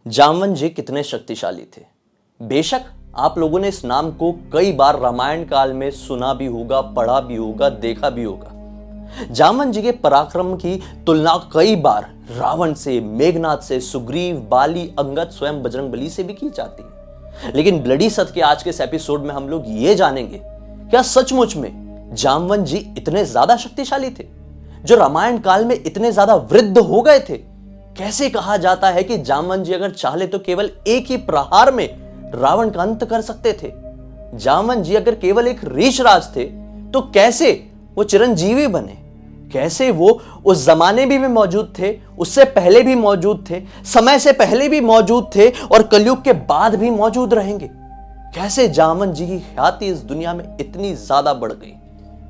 जामवंत जी कितने शक्तिशाली थे। बेशक आप लोगों ने इस नाम को कई बार रामायण काल में सुना भी होगा, पढ़ा भी होगा, देखा भी होगा। जामवंत जी के पराक्रम की तुलना कई बार रावण से, मेघनाथ से, सुग्रीव, बाली, अंगद, स्वयं बजरंगबली से भी की जाती है। लेकिन ब्लडी सत्य के आज के इस एपिसोड में हम लोग ये जानेंगे, क्या सचमुच में जामवंत जी इतने ज्यादा शक्तिशाली थे, जो रामायण काल में इतने ज्यादा वृद्ध हो गए थे। कैसे कहा जाता है कि जामवंत जी अगर चाहे तो केवल एक ही प्रहार में रावण का अंत कर सकते थे। जामवंत जी अगर केवल एक रीछराज थे तो कैसे वो चिरंजीवी बने, कैसे वो उस जमाने में भी मौजूद थे, उससे पहले भी मौजूद थे, समय से पहले भी मौजूद थे और कलयुग के बाद भी मौजूद रहेंगे। कैसे जामवंत जी की ख्याति इस दुनिया में इतनी ज्यादा बढ़ गई,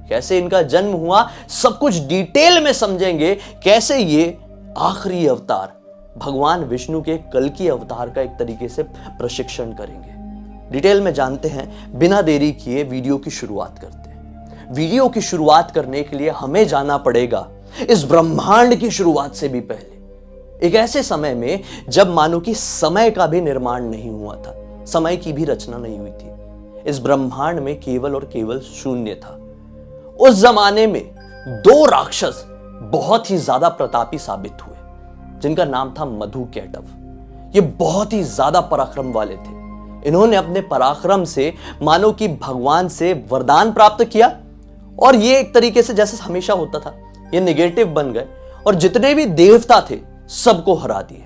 कैसे इनका जन्म हुआ, सब कुछ डिटेल में समझेंगे। कैसे ये आखिरी अवतार भगवान विष्णु के कल्कि अवतार का एक तरीके से प्रशिक्षण करेंगे। डिटेल में जानते हैं, बिना देरी किए वीडियो की शुरुआत करते हैं। वीडियो की शुरुआत करने के लिए हमें जाना पड़ेगा इस ब्रह्मांड की शुरुआत से भी पहले, एक ऐसे समय में जब मानो कि समय का भी निर्माण नहीं हुआ था, समय की भी रचना नहीं हुई थी। इस ब्रह्मांड में केवल और केवल शून्य था। उस जमाने में दो राक्षस बहुत ही ज्यादा प्रतापी साबित हुए, जिनका नाम था मधु कैटव। ये बहुत ही ज्यादा पराक्रम वाले थे। इन्होंने अपने पराक्रम से मानो कि भगवान से वरदान प्राप्त किया और ये एक तरीके से जैसे हमेशा होता था, ये नेगेटिव बन गए और जितने भी देवता थे सबको हरा दिए,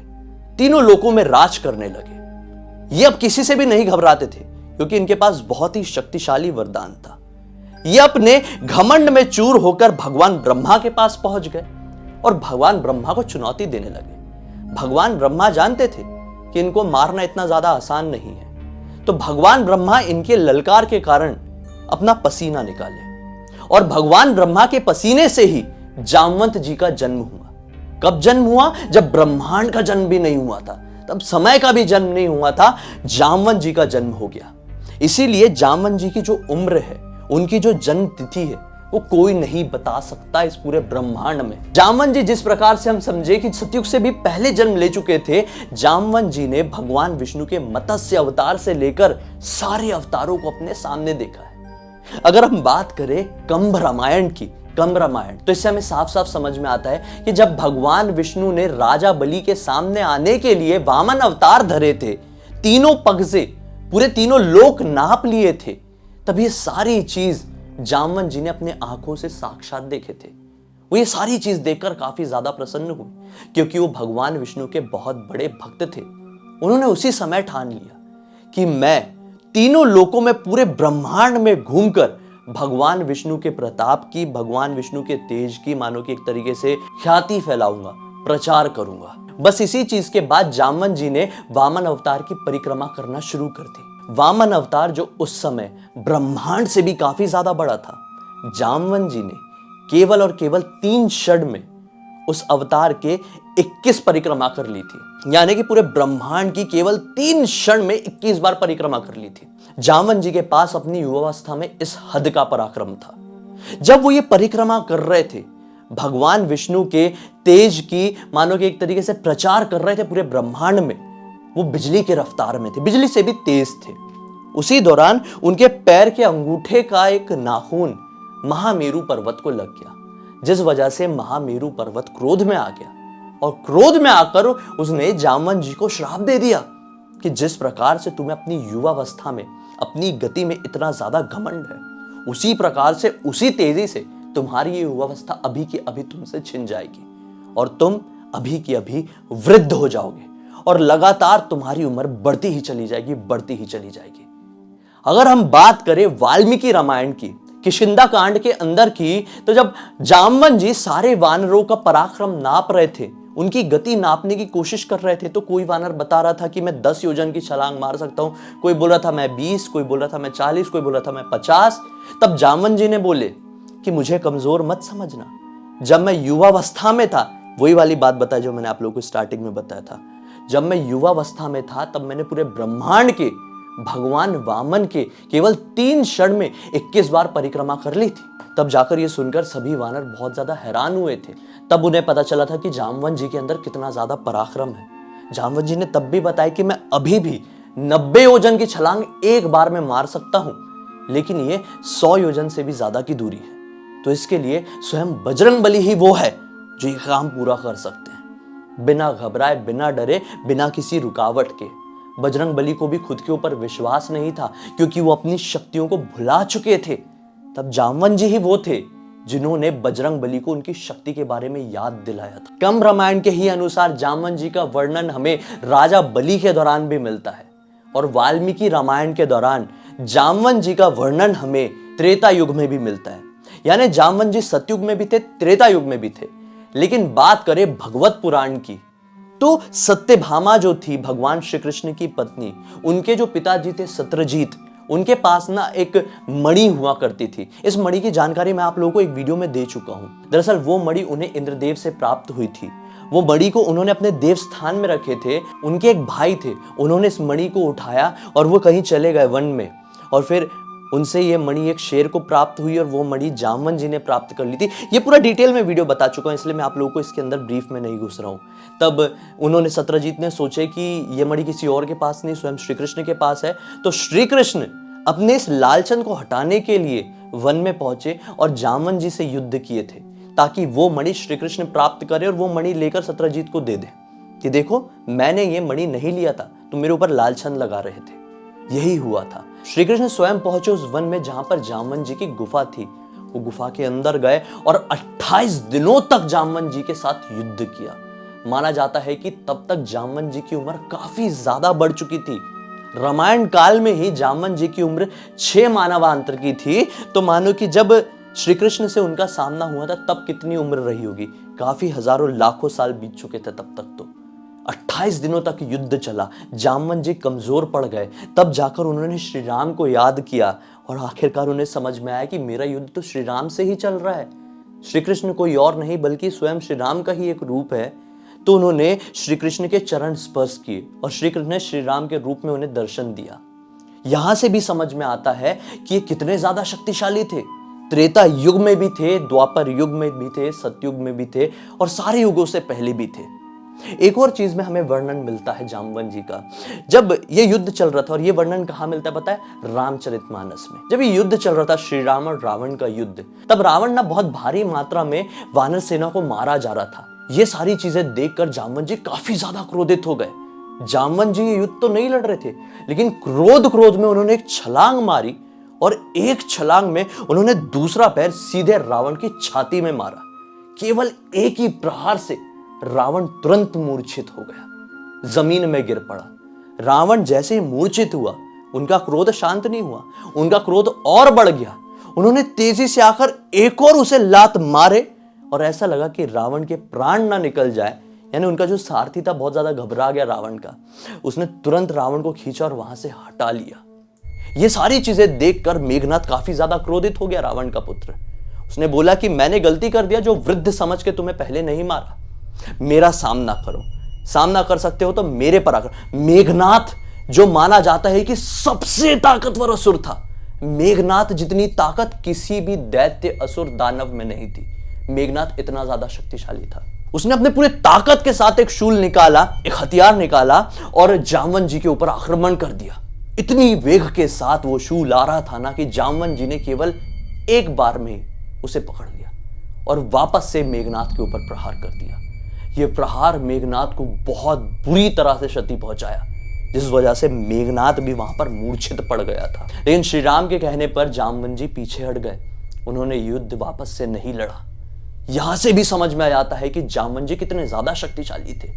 तीनों लोकों में राज करने लगे। ये अब किसी से भी नहीं घबराते थे क्योंकि इनके पास बहुत ही शक्तिशाली वरदान था। ये अपने घमंड में चूर होकर भगवान ब्रह्मा के पास पहुंच गए और भगवान ब्रह्मा को चुनौती देने लगे। भगवान ब्रह्मा जानते थे कि इनको मारना इतना ज्यादा आसान नहीं है, तो भगवान ब्रह्मा इनके ललकार के कारण अपना पसीना निकाले और भगवान ब्रह्मा के पसीने से ही जामवंत जी का जन्म हुआ। कब जन्म हुआ? जब ब्रह्मांड का जन्म भी नहीं हुआ था, तब समय का भी जन्म नहीं हुआ था, जामवंत जी का जन्म हो गया। इसीलिए जामवंत जी की जो उम्र है, उनकी जो जन्म तिथि है, वो कोई नहीं बता सकता इस पूरे ब्रह्मांड में। जामवंत जी जिस प्रकार से हम समझे कि सतयुग से भी पहले जन्म ले चुके थे, जामवंत जी ने भगवान विष्णु के मत्स्य अवतार से लेकर सारे अवतारों को अपने सामने देखा है। अगर हम बात करें कंभ रामायण की, कंभ रामायण, तो इससे हमें साफ साफ समझ में आता है कि जब भगवान विष्णु ने राजा बलि के सामने आने के लिए वामन अवतार धरे थे, तीनों पग से पूरे तीनों लोक नाप लिए थे, तब ये सारी चीज जामवंत जी ने अपने आंखों से साक्षात देखे थे। वो ये सारी चीज देखकर काफी ज्यादा प्रसन्न हुए क्योंकि वो भगवान विष्णु के बहुत बड़े भक्त थे। उन्होंने उसी समय ठान लिया कि मैं तीनों लोकों में, पूरे ब्रह्मांड में घूमकर भगवान विष्णु के प्रताप की, भगवान विष्णु के तेज की मानो कि एक तरीके से ख्याति फैलाऊंगा, प्रचार करूंगा। बस इसी चीज के बाद जामवंत जी ने वामन अवतार की परिक्रमा करना शुरू कर दी। वामन अवतार जो उस समय ब्रह्मांड से भी काफी ज्यादा बड़ा था, जामवंत जी ने केवल और केवल 3 क्षण में उस अवतार के 21 परिक्रमा कर ली थी। यानी कि पूरे ब्रह्मांड की केवल 3 क्षण में 21 बार परिक्रमा कर ली थी। जामवंत जी के पास अपनी युवावस्था में इस हद का पराक्रम था। जब वो ये परिक्रमा कर रहे थे, भगवान विष्णु के तेज की मानो कि एक तरीके से प्रचार कर रहे थे पूरे ब्रह्मांड में, वो बिजली के रफ्तार में थे, बिजली से भी तेज थे। उसी दौरान उनके पैर के अंगूठे का एक नाखून महामेरु पर्वत को लग गया, जिस वजह से महामेरु पर्वत क्रोध में आ गया और क्रोध में आकर उसने जामवंत जी को श्राप दे दिया कि जिस प्रकार से तुम्हें अपनी युवावस्था में अपनी गति में इतना ज्यादा घमंड है, उसी प्रकार से, उसी तेजी से तुम्हारी ये युवावस्था अभी की अभी तुमसे छिन जाएगी और तुम अभी की अभी वृद्ध हो जाओगे और लगातार तुम्हारी उम्र बढ़ती ही चली जाएगी, बढ़ती ही चली जाएगी। अगर हम बात करें वाल्मीकि रामायण की, किष्किंधा कांड के अंदर की, तो जब जामवंत जी सारे वानरों का पराक्रम नाप रहे थे, उनकी गति नापने की कोशिश कर रहे थे, तो कोई वानर बता रहा था कि मैं 10 योजन की छलांग मार सकता हूं, कोई बोल रहा था मैं 20, कोई बोल रहा था मैं 40, कोई बोल रहा था मैं 50। तब जामवंत जी ने बोले कि मुझे कमजोर मत समझना, जब मैं युवावस्था में था, वही वाली बात बताई जो मैंने आप लोगों को स्टार्टिंग में बताया था, जब मैं युवावस्था में था तब मैंने पूरे ब्रह्मांड के भगवान वामन के केवल 3 क्षण में 21 बार परिक्रमा कर ली थी। तब जाकर ये सुनकर सभी वानर बहुत ज्यादा हैरान हुए थे। तब उन्हें पता चला था कि जामवंत जी के अंदर कितना ज्यादा पराक्रम है। जामवंत जी ने तब भी बताया कि मैं अभी भी 90 योजन की छलांग एक बार में मार सकता हूं, लेकिन ये 100 योजन से भी ज्यादा की दूरी है। तो इसके लिए स्वयं बजरंगबली ही वो है जो ये काम पूरा कर सकते हैं, बिना घबराए, बिना डरे, बिना किसी रुकावट के। बजरंगबली को भी खुद के ऊपर विश्वास नहीं था, क्योंकि वो अपनी शक्तियों को भुला चुके थे। तब जामवंत जी ही वो थे जिन्होंने बजरंगबली को उनकी शक्ति के बारे में याद दिलाया था। कंब रामायण के ही अनुसार जामवंत जी का वर्णन हमें राजा बलि के दौरान भी मिलता है, और वाल्मीकि रामायण के दौरान जामवंत जी का वर्णन हमें त्रेता युग में भी मिलता है। यानी जामवंत जी सतयुग में भी थे, त्रेता युग में भी थे। लेकिन बात करें भगवत पुराण की, तो सत्यभामा जो थी भगवान श्री कृष्ण की पत्नी, उनके जो पिताजी थे सत्रजीत, उनके पास ना एक मणि हुआ करती थी। इस मणि की जानकारी मैं आप लोगों को एक वीडियो में दे चुका हूं। दरअसल वो मणि उन्हें इंद्रदेव से प्राप्त हुई थी। वो मणि को उन्होंने अपने देव स्थान में रखे थे। उनके एक भाई थे, उन्होंने इस मणि को उठाया और वो कहीं चले गए वन में, और फिर उनसे ये मणि एक शेर को प्राप्त हुई और वो मणि जामवंत जी ने प्राप्त कर ली थी। ये पूरा डिटेल में वीडियो बता चुका हूं, इसलिए मैं आप लोगों को इसके अंदर ब्रीफ में नहीं घुस रहा हूं। तब उन्होंने, सत्रजीत ने सोचे कि ये मणि किसी और के पास नहीं, स्वयं श्री कृष्ण के पास है। तो श्री कृष्ण अपने इस लालचन को हटाने के लिए वन में पहुंचे और जामवंत जी से युद्ध किए थे, ताकि वो मणि श्री कृष्ण प्राप्त करे और वो मणि लेकर सत्रजीत को दे दे कि देखो मैंने ये मणि नहीं लिया था, तुम मेरे ऊपर लालचन लगा रहे थे। यही हुआ था। श्री कृष्ण स्वयं पहुंचे उस वन में जहां पर जामवंत जी की गुफा थी। वो गुफा के अंदर गए और 28 दिनों तक जामवंत जी के साथ युद्ध किया। माना जाता है कि तब तक जामवंत जी की उम्र काफी ज्यादा बढ़ चुकी थी। रामायण काल में ही जामवंत जी की उम्र 6 मानवांतर की थी। तो मानो कि जब श्री कृष्ण से उनका सामना हुआ था तब कितनी उम्र रही होगी, काफी हजारों लाखों साल बीत चुके थे तब तक। तो 28 दिनों तक युद्ध चला। जामवंत जी कमजोर पड़ गए। तब जाकर उन्होंने श्री राम को याद किया और आखिरकार उन्हें समझ में आया कि मेरा युद्ध तो श्री राम से ही चल रहा है। श्री कृष्ण कोई और नहीं बल्कि स्वयं श्री राम का ही एक रूप है। तो उन्होंने श्री कृष्ण के चरण स्पर्श किए और श्री कृष्ण ने श्री राम के रूप में उन्हें दर्शन दिया। यहां से भी समझ में आता है कि ये कितने ज्यादा शक्तिशाली थे। त्रेता युग में भी थे, द्वापर युग में भी थे, सतयुग में भी थे और सारे युगों से पहले भी थे। एक और चीज में हमें वर्णन मिलता है जामवंत जी का। जब ये युद्ध चल रहा था, और ये वर्णन कहां मिलता है पता है? रामचरितमानस में। जब ये युद्ध चल रहा था, श्री राम और रावण का युद्ध, तब रावण ना बहुत भारी मात्रा में वानर सेना को मारा जा रहा था। ये सारी चीजें देखकर जामवंत जी काफी ज्यादा क्रोधित हो गए। जामवंत जी ये युद्ध तो नहीं लड़ रहे थे, लेकिन क्रोध में उन्होंने एक छलांग मारी और एक छलांग में उन्होंने दूसरा पैर सीधे रावण की छाती में मारा। केवल एक ही प्रहार से रावण तुरंत मूर्छित हो गया, जमीन में गिर पड़ा। रावण जैसे ही मूर्छित हुआ, उनका क्रोध शांत नहीं हुआ, उनका क्रोध और बढ़ गया। उन्होंने तेजी से आकर एक और उसे लात मारे और ऐसा लगा कि रावण के प्राण ना निकल जाए। यानी उनका जो सारथी था बहुत ज्यादा घबरा गया रावण का। उसने तुरंत रावण को खींचा और वहां से हटा लिया। ये सारी चीजें देखकर मेघनाद काफी ज्यादा क्रोधित हो गया, रावण का पुत्र। उसने बोला कि मैंने गलती कर दिया, जो वृद्ध समझ के तुम्हें पहले नहीं मारा। मेरा सामना करो, सामना कर सकते हो तो मेरे पर आकर। मेघनाद जो माना जाता है कि सबसे ताकतवर असुर था, मेघनाद जितनी ताकत किसी भी दैत्य असुर दानव में नहीं थी। मेघनाद इतना ज्यादा शक्तिशाली था। उसने अपने पूरे ताकत के साथ एक शूल निकाला, एक हथियार निकाला और जामवंत जी के ऊपर आक्रमण कर दिया। इतनी वेग के साथ वो शूल आ रहा था ना कि जामवंत जी ने केवल एक बार में उसे पकड़ लिया और वापस से मेघनाद के ऊपर प्रहार कर दिया। यह प्रहार मेघनाद को बहुत बुरी तरह से क्षति पहुंचाया, जिस वजह से मेघनाद भी वहां पर मूर्छित पड़ गया था। लेकिन श्री राम के कहने पर जामवंत जी पीछे हट गए। उन्होंने युद्ध वापस से नहीं लड़ा। यहां से भी समझ में आ जाता है कि जामवंत जी कितने ज्यादा शक्तिशाली थे।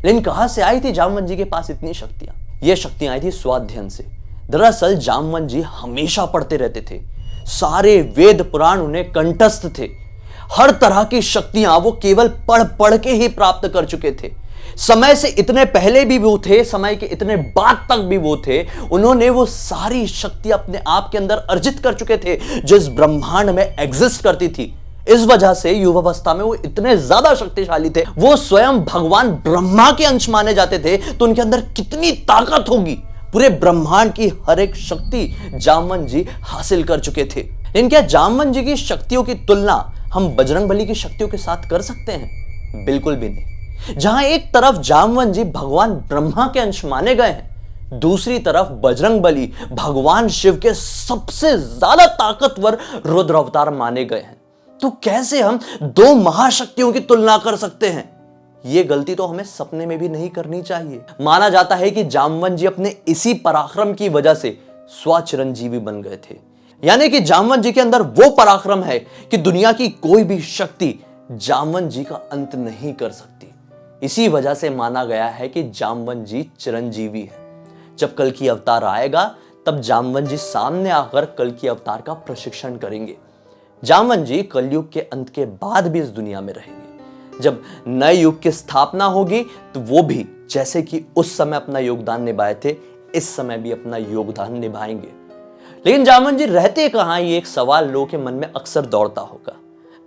लेकिन कहां से आई थी जामवंत जी के पास इतनी शक्तियां? ये शक्तियां आई थी स्वाध्ययन से। दरअसल जामवंत जी हमेशा पढ़ते रहते थे, सारे वेद पुराण उन्हें कंठस्थ थे। हर तरह की शक्तियां वो केवल पढ़ पढ़ के ही प्राप्त कर चुके थे। समय से इतने पहले भी वो थे, समय के इतने बाद तक भी वो थे। उन्होंने वो सारी शक्ति अपने आप के अंदर अर्जित कर चुके थे जो इस ब्रह्मांड में एग्जिस्ट करती थी। इस वजह से युवावस्था में वो इतने ज्यादा शक्तिशाली थे। वो स्वयं भगवान ब्रह्मा के अंश माने जाते थे। तो उनके अंदर कितनी ताकत होगी, पूरे ब्रह्मांड की हर एक शक्ति जामवंत जी हासिल कर चुके थे। लेकिन क्या जामवंत जी की शक्तियों की तुलना हम बजरंगबली की शक्तियों के साथ कर सकते हैं? बिल्कुल भी नहीं। जहां एक तरफ जामवंत जी भगवान ब्रह्मा के अंश माने गए हैं, दूसरी तरफ बजरंगबली भगवान शिव के सबसे ज्यादा ताकतवर रुद्र अवतार माने गए हैं। तो कैसे हम दो महाशक्तियों की तुलना कर सकते हैं? यह गलती तो हमें सपने में भी नहीं करनी चाहिए। माना जाता है कि जामवंत जी अपने इसी पराक्रम की वजह से स्वचिरंजीवी बन गए थे। यानी कि जामवंत जी के अंदर वो पराक्रम है कि दुनिया की कोई भी शक्ति जामवंत जी का अंत नहीं कर सकती। इसी वजह से माना गया है कि जामवंत जी चिरंजीवी है। जब कल की अवतार आएगा तब जामवंत जी सामने आकर कल की अवतार का प्रशिक्षण करेंगे। जामवंत जी कलयुग के अंत के बाद भी इस दुनिया में रहेंगे। जब नए युग की स्थापना होगी तो वो भी जैसे कि उस समय अपना योगदान निभाए थे, इस समय भी अपना योगदान निभाएंगे। लेकिन जामवंत जी रहते कहां, ये एक सवाल लोगों के मन में अक्सर दौड़ता होगा।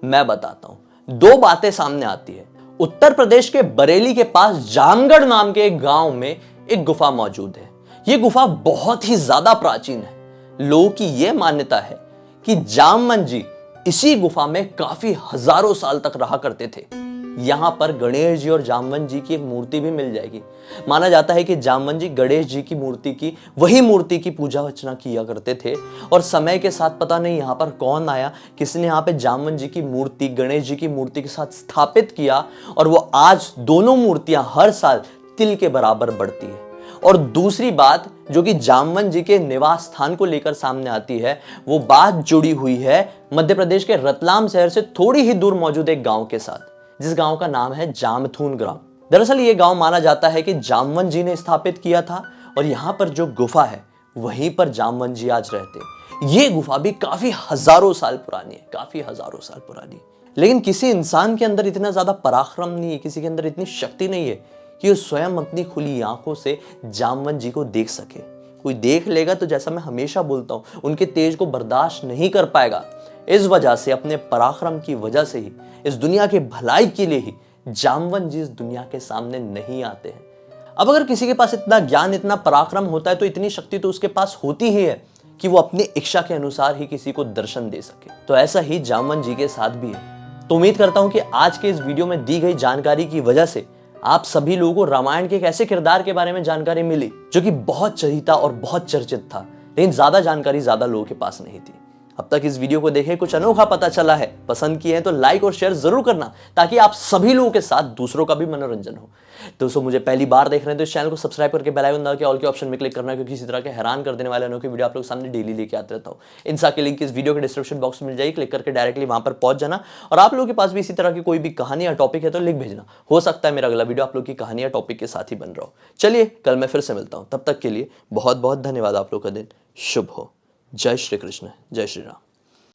मैं बताता हूं। दो बातें सामने आती है। उत्तर प्रदेश के बरेली के पास जामगढ़ नाम के एक गांव में एक गुफा मौजूद है। यह गुफा बहुत ही ज्यादा प्राचीन है। लोगों की यह मान्यता है कि जामवंत जी इसी गुफा में काफी हजारों साल तक रहा करते थे। यहां पर गणेश जी और जामवंत जी की एक मूर्ति भी मिल जाएगी। माना जाता है कि जामवंत जी गणेश जी की वही मूर्ति की पूजा अर्चना किया करते थे। और समय के साथ पता नहीं यहां पर कौन आया, किसने यहां पे जामवंत जी की मूर्ति गणेश जी की मूर्ति के साथ स्थापित किया, और वो आज दोनों मूर्तियां हर साल तिल के बराबर बढ़ती है। और दूसरी बात जो कि जामवंत जी के निवास स्थान को लेकर सामने आती है, वो बात जुड़ी हुई है मध्य प्रदेश के रतलाम शहर से थोड़ी ही दूर मौजूद एक गांव के साथ, जिस गांव का नाम है जामथून ग्राम। दरअसल ये गांव माना जाता है कि जामवंत जी ने स्थापित किया था, और यहां पर जो गुफा है वहीं पर जामवंत जी आज रहते। ये गुफा भी काफी हजारों साल पुरानी है, काफी हजारों साल पुरानी। लेकिन किसी इंसान के अंदर इतना ज्यादा पराक्रम नहीं है, किसी के अंदर इतनी शक्ति नहीं है कि वो स्वयं अपनी खुली आंखों से जामवंत जी को देख सके। कोई देख लेगा तो जैसा मैं हमेशा बोलता हूं, उनके तेज को बर्दाश्त नहीं कर पाएगा। इस वजह से, अपने पराक्रम की वजह से ही, इस दुनिया के भलाई के लिए ही जामवंत जी इस दुनिया के सामने नहीं आते हैं। अब अगर किसी के पास इतना ज्ञान, इतना पराक्रम होता है तो इतनी शक्ति तो उसके पास होती ही है कि वो अपनी इच्छा के अनुसार ही किसी को दर्शन दे सके। तो ऐसा ही जामवंत जी के साथ भी है। तो उम्मीद करता हूं कि आज के इस वीडियो में दी गई जानकारी की वजह से आप सभी लोगों को रामायण के एक ऐसे किरदार के बारे में जानकारी मिली जो कि बहुत चहीता और बहुत चर्चित था, लेकिन ज्यादा जानकारी ज्यादा लोगों के पास नहीं थी। अब तक इस वीडियो को देखे कुछ अनोखा पता चला है, पसंद किए हैं तो लाइक और शेयर जरूर करना, ताकि आप सभी लोगों के साथ दूसरों का भी मनोरंजन हो। दोस्तों, मुझे पहली बार देख रहे हैं तो इस चैनल को सब्सक्राइब करके बेल आइकन दबा के ऑल के ऑप्शन में क्लिक करना, क्योंकि इसी तरह के हैरान कर देने वाले अनोखे वीडियो आप लोग सामने डेली लेके आते रहता हूँ। इनसा की लिंक इस वीडियो के डिस्क्रिप्शन बॉक्स में मिल जाएगी, क्लिक करके डायरेक्टली वहां पर पहुंच जाना। और आप लोगों के पास भी इसी तरह की कोई भी कहानी या टॉपिक है तो लिख भेजना, हो सकता है मेरा अगला वीडियो आप लोग की कहानी या टॉपिक के साथ ही बन रहा हो। चलिए, कल मैं फिर से मिलता हूँ, तब तक के लिए बहुत बहुत धन्यवाद। आप लोग का दिन शुभ हो। जय श्री कृष्ण, जय श्री राम।